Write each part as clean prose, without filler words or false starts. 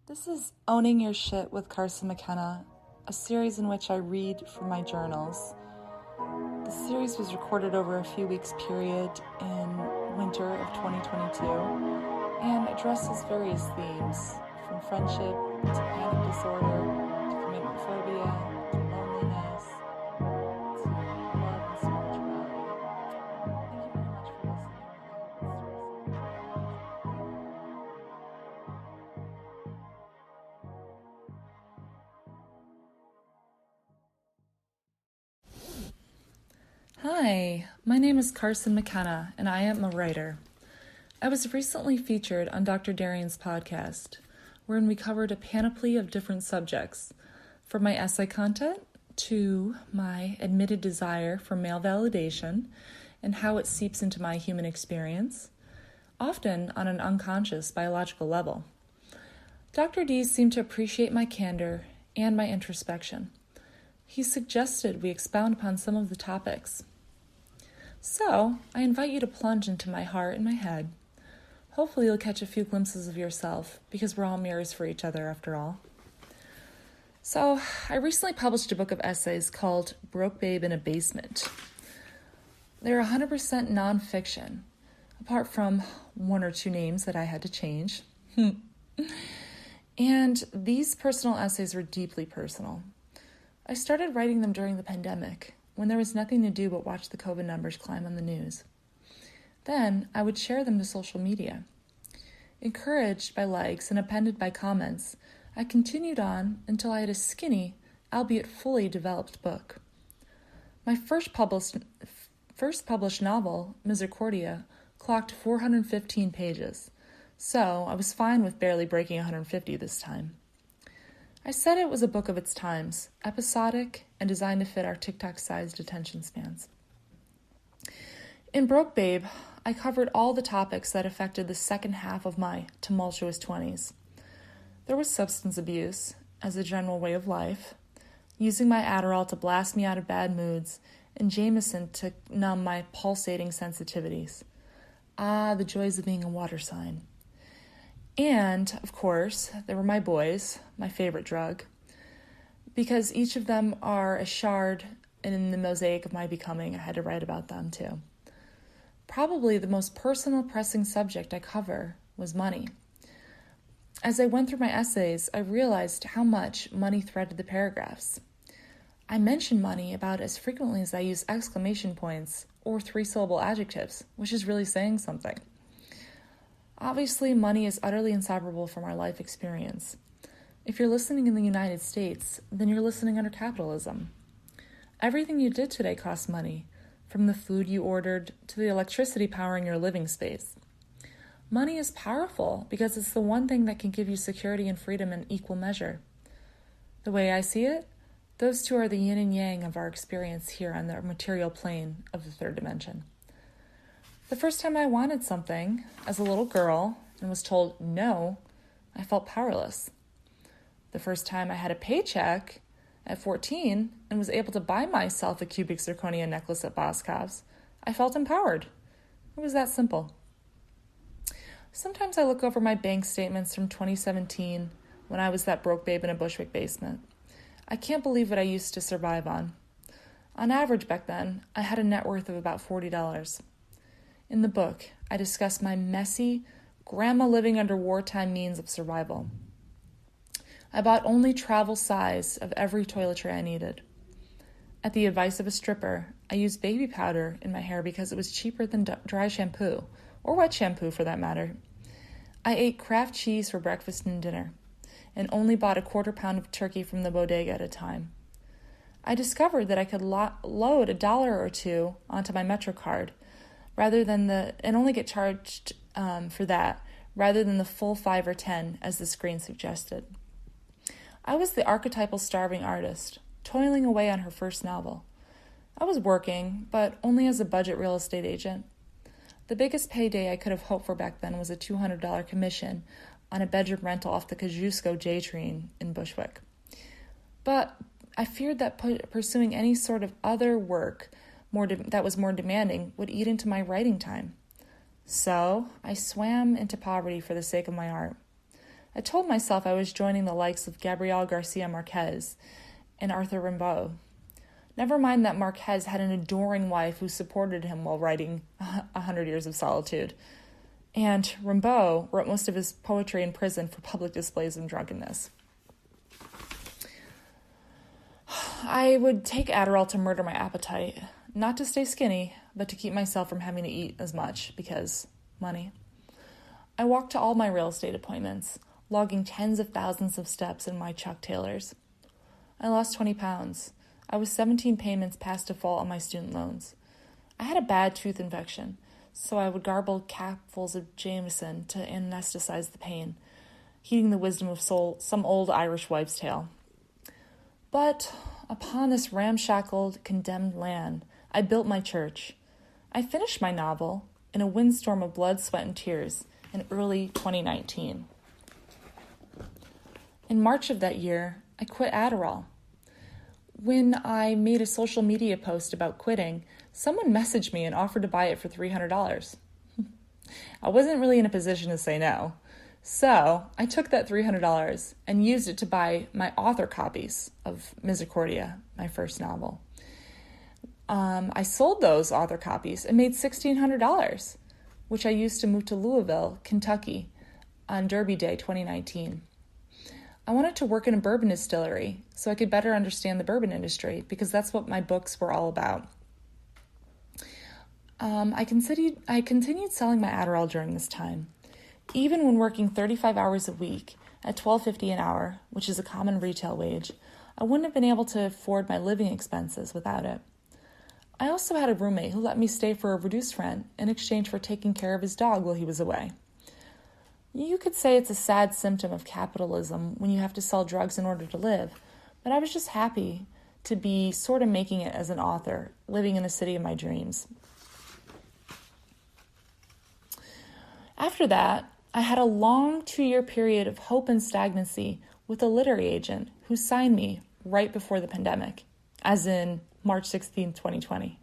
This is Owning Your Shit with Carson McKenna, a series in which I read from my journals. The series was recorded over a few weeks period in winter of 2022 and addresses various themes, from friendship to panic disorder to commitment phobia to loneliness to love and spirituality. Thank you very much for listening. I hope it stirs Hi, my name is Carson McKenna, and I am a writer. I was recently featured on Dr. Darian's podcast, wherein we covered a panoply of different subjects, from my essay content to my admitted desire for male validation and how it seeps into my human experience, often on an unconscious biological level. Dr. D seemed to appreciate my candor and my introspection. He suggested we expound upon some of the topics. So, I invite you to plunge into my heart and my head. Hopefully you'll catch a few glimpses of yourself, because we're all mirrors for each other after all. So, I recently published a book of essays called Broke Babe in a Basement. They're 100% nonfiction, apart from one or two names that I had to change. And these personal essays were deeply personal. I started writing them during the pandemic, when there was nothing to do but watch the COVID numbers climb on the news. Then I would share them to social media. Encouraged by likes and appended by comments, I continued on until I had a skinny, albeit fully developed book. My first published novel, Misericordia, clocked 415 pages, so I was fine with barely breaking 150 this time. I said it was a book of its times, episodic, and designed to fit our TikTok-sized attention spans. In Broke Babe, I covered all the topics that affected the second half of my tumultuous 20s. There was substance abuse as a general way of life, using my Adderall to blast me out of bad moods, and Jameson to numb my pulsating sensitivities. Ah, the joys of being a water sign. And, of course, there were my boys, my favorite drug, because each of them are a shard in the mosaic of my becoming. I had to write about them, too. Probably the most personal, pressing subject I cover was money. As I went through my essays, I realized how much money threaded the paragraphs. I mention money about as frequently as I use exclamation points or three-syllable adjectives, which is really saying something. Obviously, money is utterly inseparable from our life experience. If you're listening in the United States, then you're listening under capitalism. Everything you did today costs money, from the food you ordered to the electricity powering your living space. Money is powerful because it's the one thing that can give you security and freedom in equal measure. The way I see it, those two are the yin and yang of our experience here on the material plane of the third dimension. The first time I wanted something, as a little girl, and was told no, I felt powerless. The first time I had a paycheck at 14 and was able to buy myself a cubic zirconia necklace at Boscov's, I felt empowered. It was that simple. Sometimes I look over my bank statements from 2017 when I was that broke babe in a Bushwick basement. I can't believe what I used to survive on. On average back then, I had a net worth of about $40. In the book, I discuss my messy, grandma living under wartime means of survival. I bought only travel size of every toiletry I needed. At the advice of a stripper, I used baby powder in my hair because it was cheaper than dry shampoo, or wet shampoo for that matter. I ate Kraft cheese for breakfast and dinner, and only bought a quarter pound of turkey from the bodega at a time. I discovered that I could load $1 or $2 onto my MetroCard, and only get charged for that, rather than the full 5 or 10 as the screen suggested. I was the archetypal starving artist, toiling away on her first novel. I was working, but only as a budget real estate agent. The biggest payday I could have hoped for back then was a $200 commission on a bedroom rental off the Kosciuszko J train in Bushwick. But I feared that pursuing any sort of other work that was more demanding would eat into my writing time. So I swam into poverty for the sake of my art. I told myself I was joining the likes of Gabriel Garcia Marquez and Arthur Rimbaud. Never mind that Marquez had an adoring wife who supported him while writing 100 Years of Solitude. And Rimbaud wrote most of his poetry in prison for public displays of drunkenness. I would take Adderall to murder my appetite, not to stay skinny, but to keep myself from having to eat as much, because money. I walked to all my real estate appointments, logging tens of thousands of steps in my Chuck Taylors. I lost 20 pounds. I was 17 payments past default on my student loans. I had a bad tooth infection, so I would garble capfuls of Jameson to anesthetize the pain, heeding the wisdom of some old Irish wives' tale. But upon this ramshackled, condemned land, I built my church. I finished my novel in a windstorm of blood, sweat, and tears in early 2019. In March of that year, I quit Adderall. When I made a social media post about quitting, someone messaged me and offered to buy it for $300. I wasn't really in a position to say no, so I took that $300 and used it to buy my author copies of Misericordia, my first novel. I sold those author copies and made $1,600, which I used to move to Louisville, Kentucky on Derby Day 2019. I wanted to work in a bourbon distillery so I could better understand the bourbon industry, because that's what my books were all about. I continued selling my Adderall during this time. Even when working 35 hours a week at $12.50 an hour, which is a common retail wage, I wouldn't have been able to afford my living expenses without it. I also had a roommate who let me stay for a reduced rent in exchange for taking care of his dog while he was away. You could say it's a sad symptom of capitalism when you have to sell drugs in order to live, but I was just happy to be sort of making it as an author, living in a city of my dreams. After that, I had a long 2-year period of hope and stagnancy with a literary agent who signed me right before the pandemic, as in March 16, 2020.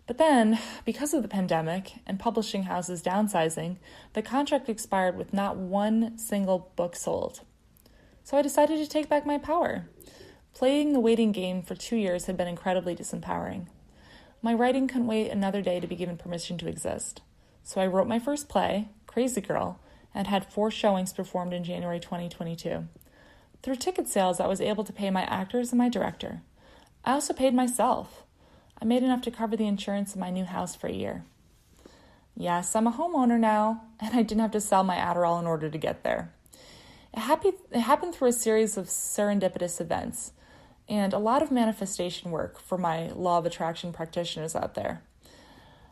But then, because of the pandemic and publishing houses downsizing, the contract expired with not one single book sold. So I decided to take back my power. Playing the waiting game for 2 years had been incredibly disempowering. My writing couldn't wait another day to be given permission to exist. So I wrote my first play, Crazy Girl, and had 4 showings performed in January 2022. Through ticket sales, I was able to pay my actors and my director. I also paid myself. I made enough to cover the insurance of my new house for a year. Yes, I'm a homeowner now, and I didn't have to sell my Adderall in order to get there. It happened through a series of serendipitous events and a lot of manifestation work for my law of attraction practitioners out there.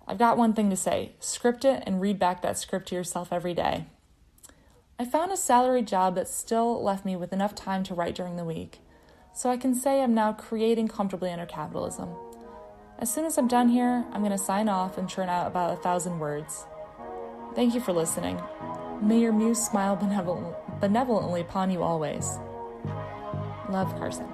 I've got one thing to say: script it and read back that script to yourself every day. I found a salaried job that still left me with enough time to write during the week, so I can say I'm now creating comfortably under capitalism. As soon as I'm done here, I'm going to sign off and churn out about 1,000 words. Thank you for listening. May your muse smile benevolently upon you always. Love, Carson.